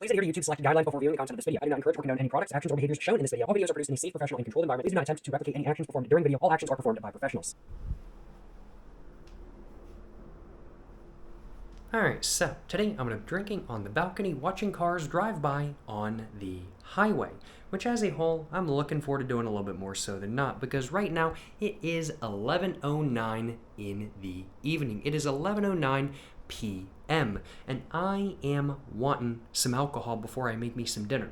Please adhere to YouTube's selected guidelines before viewing the content of this video. I do not encourage or condone any products, actions, or behaviors shown in this video. All videos are produced in a safe, professional, and controlled environment. Please do not attempt to replicate any actions performed during the video. All actions are performed by professionals. Alright, so today I'm going to be drinking on the balcony, watching cars drive by on the highway, which as a whole, I'm looking forward to doing a little bit more so than not, because right now it is 11:09 in the evening. It is 11:09 p.m., and I am wanting some alcohol before I make me some dinner.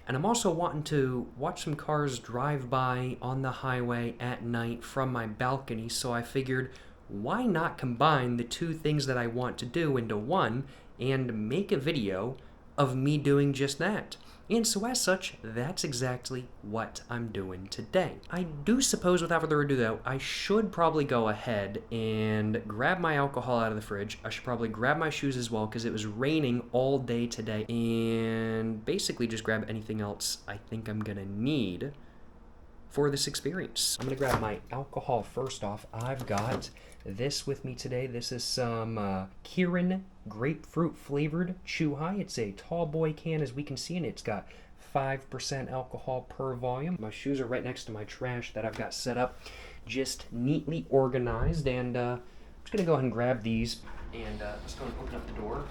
And I'm also wanting to watch some cars drive by on the highway at night from my balcony, so I figured, why not combine the two things that I want to do into one and make a video of me doing just that? And so as such, that's exactly what I'm doing today. I do suppose, without further ado though, I should probably go ahead and grab my alcohol out of the fridge. I should probably grab my shoes as well, because it was raining all day today, and basically just grab anything else I think I'm gonna need for this experience. I'm gonna grab my alcohol first off. I've got this with me today. This is some Kirin grapefruit flavored Chew High. It's a tall boy can, as we can see, and it's got 5% alcohol per volume. My shoes are right next to my trash that I've got set up, just neatly organized, and I'm just gonna go ahead and grab these and just go and open up the door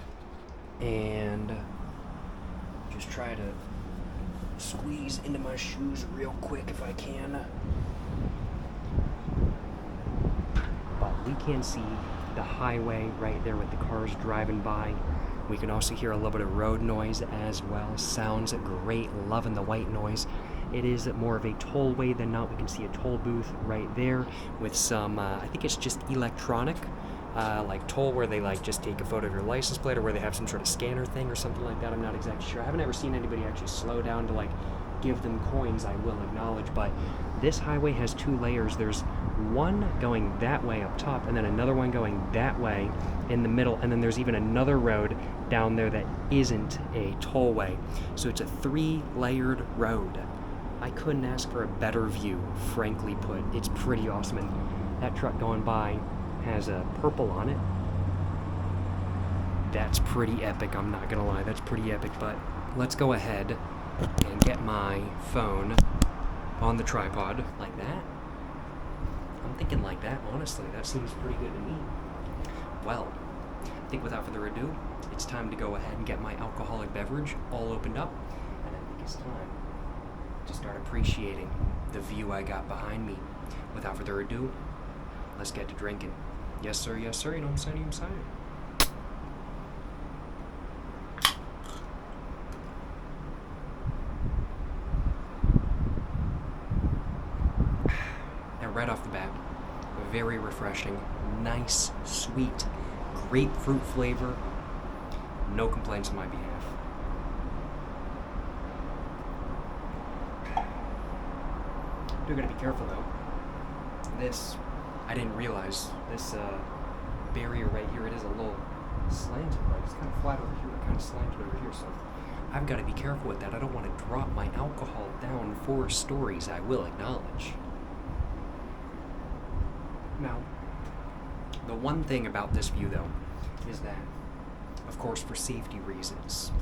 and just try to squeeze into my shoes real quick if I can. But we can see the highway right there with the cars driving by. We can also hear a little bit of road noise as well. Sounds great, loving the white noise. It is more of a tollway than not. We can see a toll booth right there with some, I think it's just electronic, like toll, where they like just take a photo of your license plate, or where they have some sort of scanner thing or something like that. I'm not exactly sure. I haven't ever seen anybody actually slow down to like give them coins, I will acknowledge, but this highway has two layers. There's one going that way up top, and then another one going that way in the middle, and then there's even another road down there that isn't a tollway. So it's a 3-layered road. I couldn't ask for a better view, frankly put. It's pretty awesome, and that truck going by has a purple on it. That's pretty epic, I'm not gonna lie, that's pretty epic. But let's go ahead and get my phone on the tripod like that. I'm thinking like that, honestly, that seems pretty good to me. Well, I think without further ado, it's time to go ahead and get my alcoholic beverage all opened up, and I think it's time to start appreciating the view I got behind me. Without further ado, let's get to drinking. Yes sir, you know what I'm saying, Now right off the bat, very refreshing, nice, sweet, grapefruit flavor. No complaints on my behalf. You're gonna be careful though. This, I didn't realize, this barrier right here, it is a little slanted, right? It's kind of flat over here, but kind of slanted over here, so I've got to be careful with that. I don't want to drop my alcohol down 4 stories, I will acknowledge. Now, the one thing about this view though, is that, of course, for safety reasons,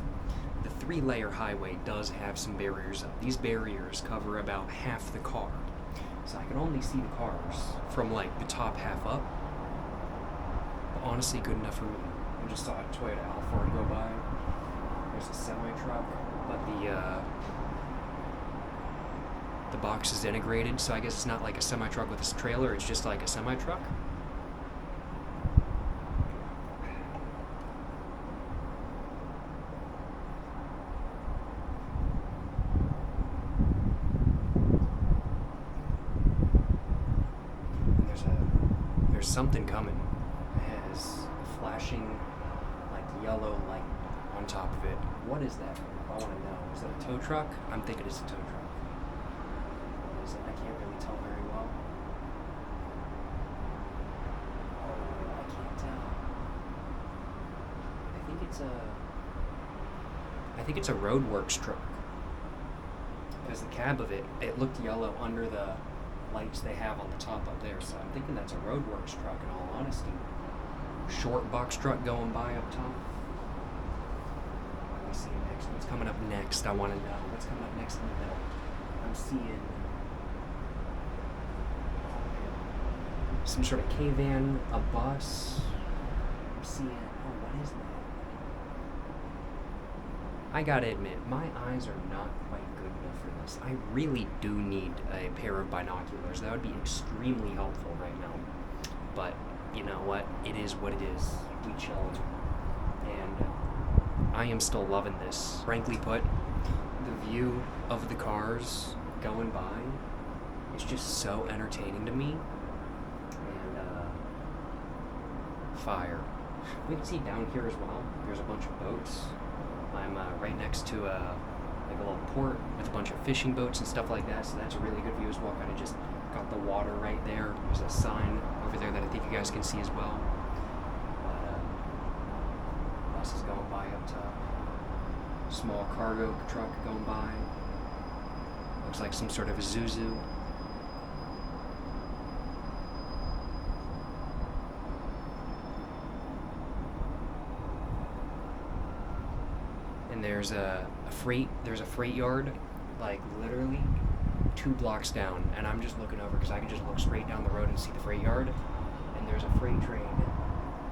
the 3-layer highway does have some barriers up. These barriers cover about half the car. So I can only see the cars from like the top half up. But honestly, good enough for me. I just saw a Toyota Alphard go by. There's a semi-truck, but the box is integrated, so I guess it's not like a semi-truck with a trailer, it's just like a semi-truck. There's something coming. It has a flashing, like, yellow light on top of it. What is that? I want to know. Is that a tow truck? I'm thinking it's a tow truck. What is it? I can't really tell very well. Oh, I can't tell. I think it's a roadworks truck. Because the cab of it, it looked yellow under the lights they have on the top up there, so I'm thinking that's a roadworks truck in all honesty. Short box truck going by up top. we seeing next? What's coming up next? I want to know. What's coming up next in the middle? I'm seeing some sort of K-van, a bus. I'm seeing, what is that? I gotta admit, my eyes are not quite good enough for this. I really do need a pair of binoculars. That would be extremely helpful right now. But, you know what? It is what it is. We chilled. And I am still loving this. Frankly put, the view of the cars going by is just so entertaining to me. And, fire. We can see down here as well, there's a bunch of boats. I'm right next to a little port with a bunch of fishing boats and stuff like that, so that's a really good view as well. Kind of just got the water right there. There's a sign over there that I think you guys can see as well. Bus is going by up top. Small cargo truck going by. Looks like some sort of a Zuzu. And there's a freight yard, like literally 2 blocks down, and I'm just looking over because I can just look straight down the road and see the freight yard, and there's a freight train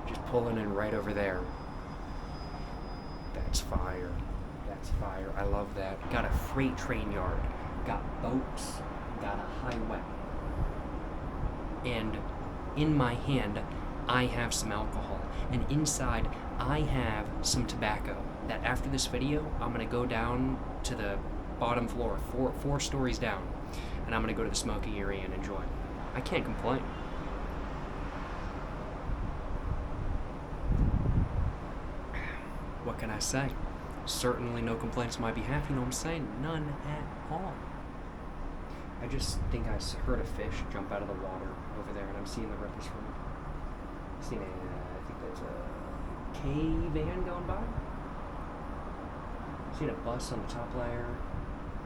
just pulling in right over there. That's fire. That's fire. I love that. Got a freight train yard, got boats, got a highway, and in my hand I have some alcohol, and inside I have some tobacco that after this video I'm gonna go down to the bottom floor, four stories down, and I'm gonna go to the smoking area and enjoy. I can't complain. What can I say? Certainly no complaints on my behalf, you know what I'm saying? None at all. I just think I heard a fish jump out of the water over there, and I'm seeing the ripples from it. Seeing I think that's a K-van going by. Seeing a bus on the top layer.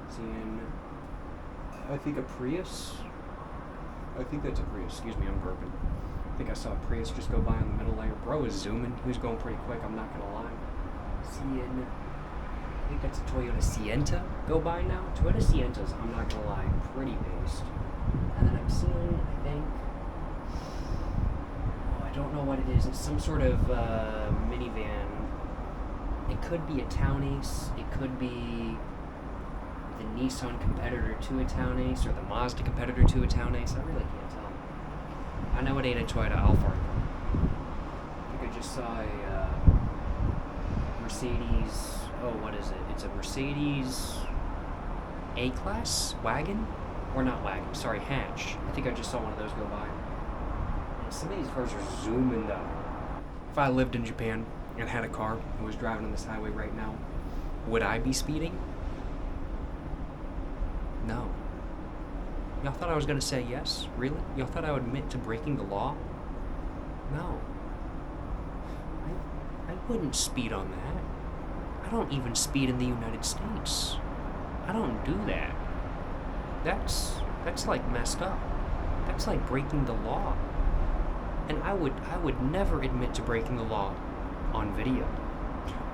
Seeing, I think a Prius. I think that's a Prius. Excuse me, I'm burping. I think I saw a Prius just go by on the middle layer. Bro is zooming. He was going pretty quick, I'm not gonna lie. Seeing, I think that's a Toyota Sienta go by now. Toyota Sientas, I'm not gonna lie, pretty based. And then I'm seeing, I think, I don't know what it is. It's some sort of minivan. It could be a Town Ace. It could be the Nissan competitor to a Town Ace, or the Mazda competitor to a Town Ace. I really can't tell. I know it ain't a Toyota Alphard. I think I just saw a Mercedes. Oh, what is it? It's a Mercedes A-Class wagon? Or not wagon, sorry, hatch. I think I just saw one of those go by. And some of these cars are zooming though. If I lived in Japan and had a car and was driving on this highway right now, would I be speeding? No. Y'all thought I was gonna say yes? Really? Y'all thought I would admit to breaking the law? No. I wouldn't speed on that. I don't even speed in the United States. I don't do that. That's like messed up. That's like breaking the law. And I would never admit to breaking the law on video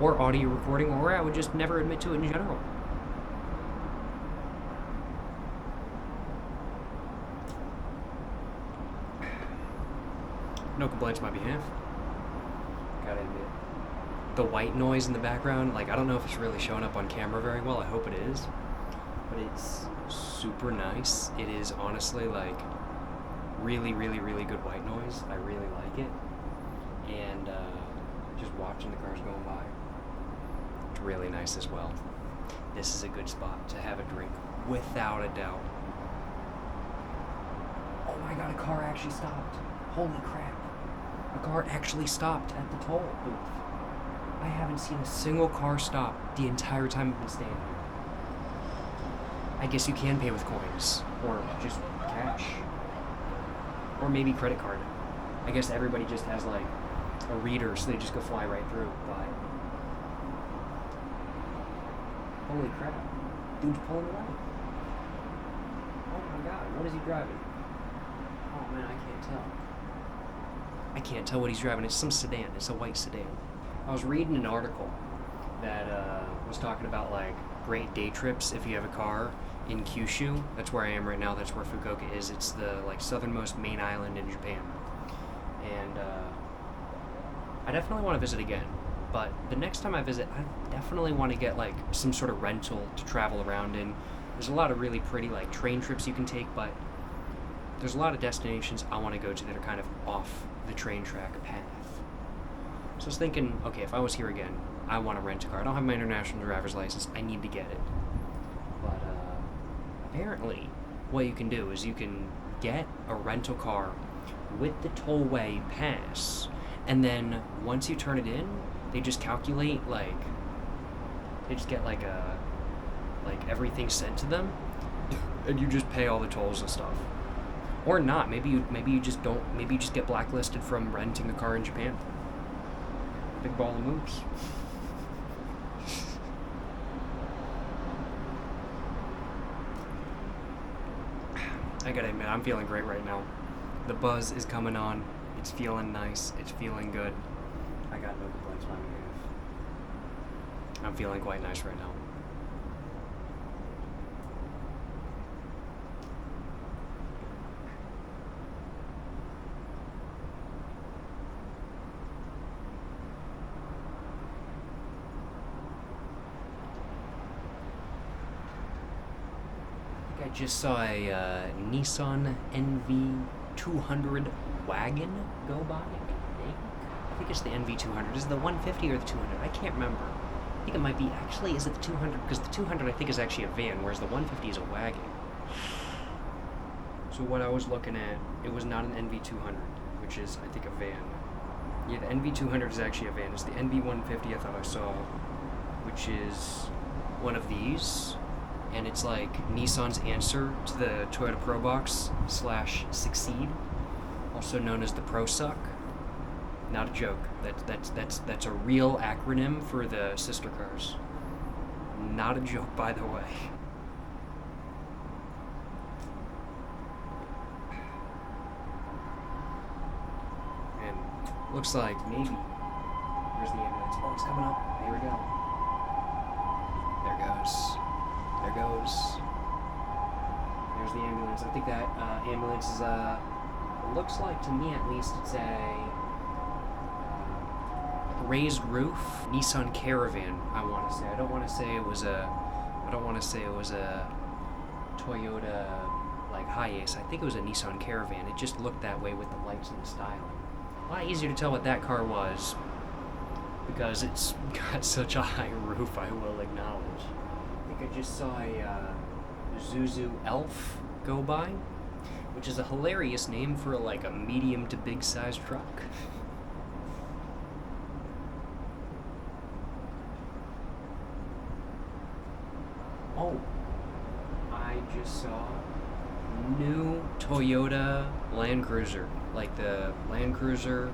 or audio recording, or I would just never admit to it in general. No complaints on my behalf. Gotta admit. The white noise in the background, like, I don't know if it's really showing up on camera very well. I hope it is. But it's super nice. It is honestly, like, really, really, really good white noise. I really like it. And just watching the cars going by, it's really nice as well. This is a good spot to have a drink, without a doubt. Oh my god, a car actually stopped. Holy crap. A car actually stopped at the toll booth. I haven't seen a single car stop the entire time I've been staying here. I guess you can pay with coins, or just cash, or maybe credit card. I guess everybody just has like a reader, so they just go fly right through. But holy crap, dude's pulling away. Oh my god, what is he driving? Oh man, I can't tell. I can't tell what he's driving. It's some sedan. It's a white sedan. I was reading an article that was talking about like great day trips if you have a car in Kyushu. That's where I am right now. That's where Fukuoka is. It's the like southernmost main island in Japan, and I definitely want to visit again. But the next time I visit, I definitely want to get like some sort of rental to travel around in. There's a lot of really pretty like train trips you can take, but there's a lot of destinations I want to go to that are kind of off the train track path. So I was thinking, okay, if I was here again, I want to rent a car. I don't have my international driver's license. I need to get it. But apparently, what you can do is you can get a rental car with the tollway pass, and then once you turn it in, they just calculate like they just get like everything sent to them, and you just pay all the tolls and stuff. Or not. Maybe you just don't. Maybe you just get blacklisted from renting a car in Japan. Big ball of moves. I gotta admit, I'm feeling great right now. The buzz is coming on. It's feeling nice. It's feeling good. I got no complaints on me. I'm feeling quite nice right now. I just saw a Nissan NV200 wagon go by. I think it's the NV200. Is it the 150 or the 200? I can't remember. I think it might be. Actually, is it the 200? Because the 200 I think is actually a van, whereas the 150 is a wagon. So what I was looking at, it was not an NV200, which is I think a van. Yeah, the NV200 is actually a van. It's the NV150 I thought I saw, which is one of these. And it's like Nissan's answer to the Toyota Probox / Succeed, also known as the ProSuck. Not a joke. That's a real acronym for the sister cars. Not a joke, by the way. And looks like maybe. Where's the ambulance? Oh, it's coming up. Here we go. There goes. There goes. There's the ambulance. I think that ambulance is it looks like to me at least it's a raised roof Nissan Caravan. I want to say. I don't want to say it was a Toyota like Hiace. I think it was a Nissan Caravan. It just looked that way with the lights and the styling. A lot easier to tell what that car was because it's got such a high roof. I will acknowledge. I just saw a Zuzu Elf go by, which is a hilarious name for like a medium to big size truck. Oh, I just saw new Toyota Land Cruiser, like the Land Cruiser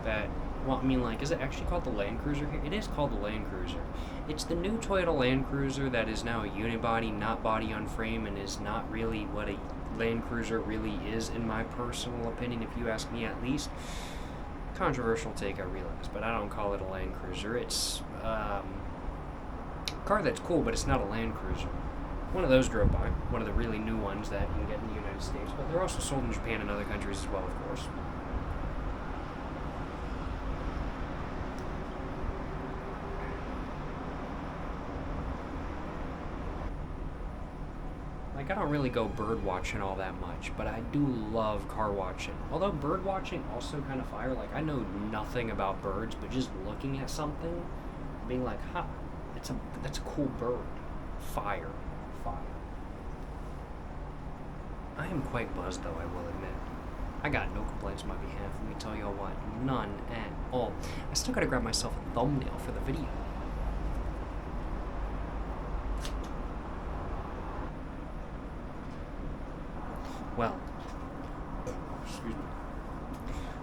that. Well, I mean, like, is it actually called the Land Cruiser here? It is called the Land Cruiser. It's the new Toyota Land Cruiser that is now a unibody, not body on frame, and is not really what a Land Cruiser really is, in my personal opinion, if you ask me at least. Controversial take, I realize, but I don't call it a Land Cruiser. It's a car that's cool, but it's not a Land Cruiser. One of those drove by, one of the really new ones that you can get in the United States, but they're also sold in Japan and other countries as well, of course. Like, I don't really go bird watching all that much, but I do love car watching. Although bird watching also kind of fire. Like, I know nothing about birds, but just looking at something, being like, huh, that's a cool bird. Fire. I am quite buzzed, though, I will admit. I got no complaints on my behalf. Let me tell y'all what, none at all. I still gotta grab myself a thumbnail for the video. Well, excuse me.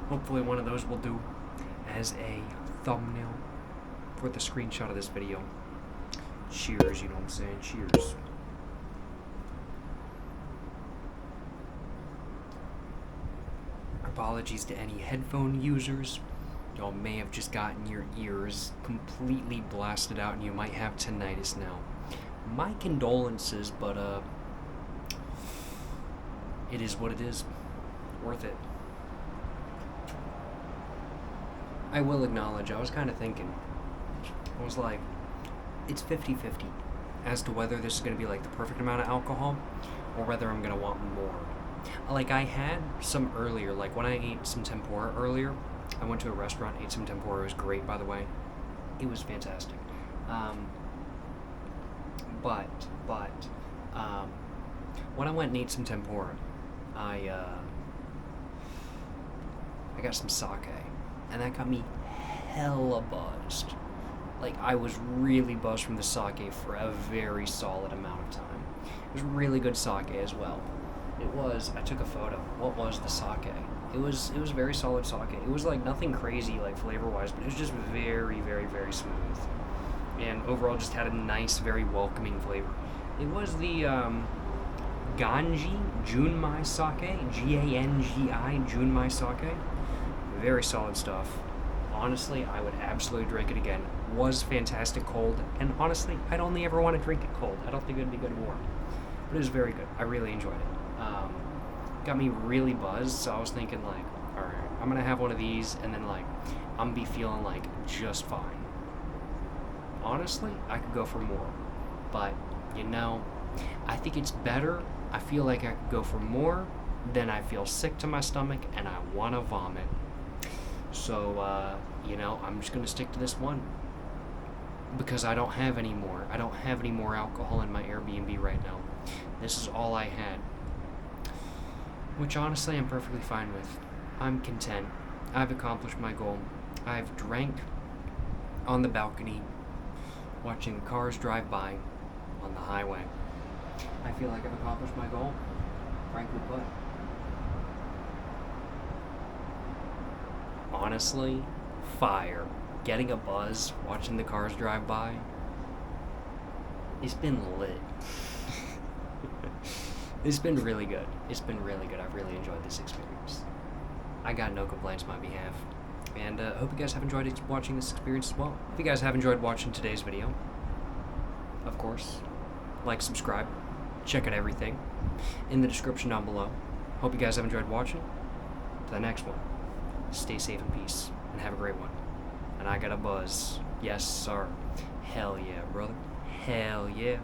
Hopefully one of those will do as a thumbnail for the screenshot of this video. Cheers, you know what I'm saying? Cheers. Apologies to any headphone users. Y'all may have just gotten your ears completely blasted out and you might have tinnitus now. My condolences, but it is what it is. Worth it. I will acknowledge, I was kind of thinking, I was like, it's 50-50 as to whether this is going to be like the perfect amount of alcohol or whether I'm going to want more. Like, I had some earlier, like when I ate some tempura earlier, I went to a restaurant, ate some tempura. It was great, by the way. It was fantastic. But when I went and ate some tempura, I got some sake, and that got me hella buzzed. Like, I was really buzzed from the sake for a very solid amount of time. It was really good sake as well. It was, I took a photo. What was the sake? It was very solid sake. It was like nothing crazy like flavor-wise, but it was just very, very, very smooth. And overall just had a nice, very welcoming flavor. It was the Ganji Junmai Sake, Gangi Junmai Sake. Very solid stuff. Honestly, I would absolutely drink it again. Was fantastic cold, and honestly, I'd only ever want to drink it cold. I don't think it'd be good warm. But it was very good. I really enjoyed it. Got me really buzzed, so I was thinking like, alright, I'm gonna have one of these, and then like, I'm gonna be feeling like just fine. Honestly, I could go for more. But, you know, I think it's better. I feel like I could go for more, then I feel sick to my stomach, and I wanna vomit. So, you know, I'm just gonna stick to this one. Because I don't have any more. I don't have any more alcohol in my Airbnb right now. This is all I had. Which honestly I'm perfectly fine with. I'm content. I've accomplished my goal. I've drank on the balcony, watching cars drive by on the highway. I feel like I've accomplished my goal, frankly put. Honestly, fire. Getting a buzz, watching the cars drive by, it's been lit. It's been really good. It's been really good. I've really enjoyed this experience. I got no complaints on my behalf. And I hope you guys have enjoyed watching this experience as well. If you guys have enjoyed watching today's video, of course, like, subscribe, check out everything in the description down below. Hope you guys have enjoyed watching. To the next one, stay safe and peace, and have a great one. And I got a buzz. Yes, sir. Hell yeah, brother. Hell yeah.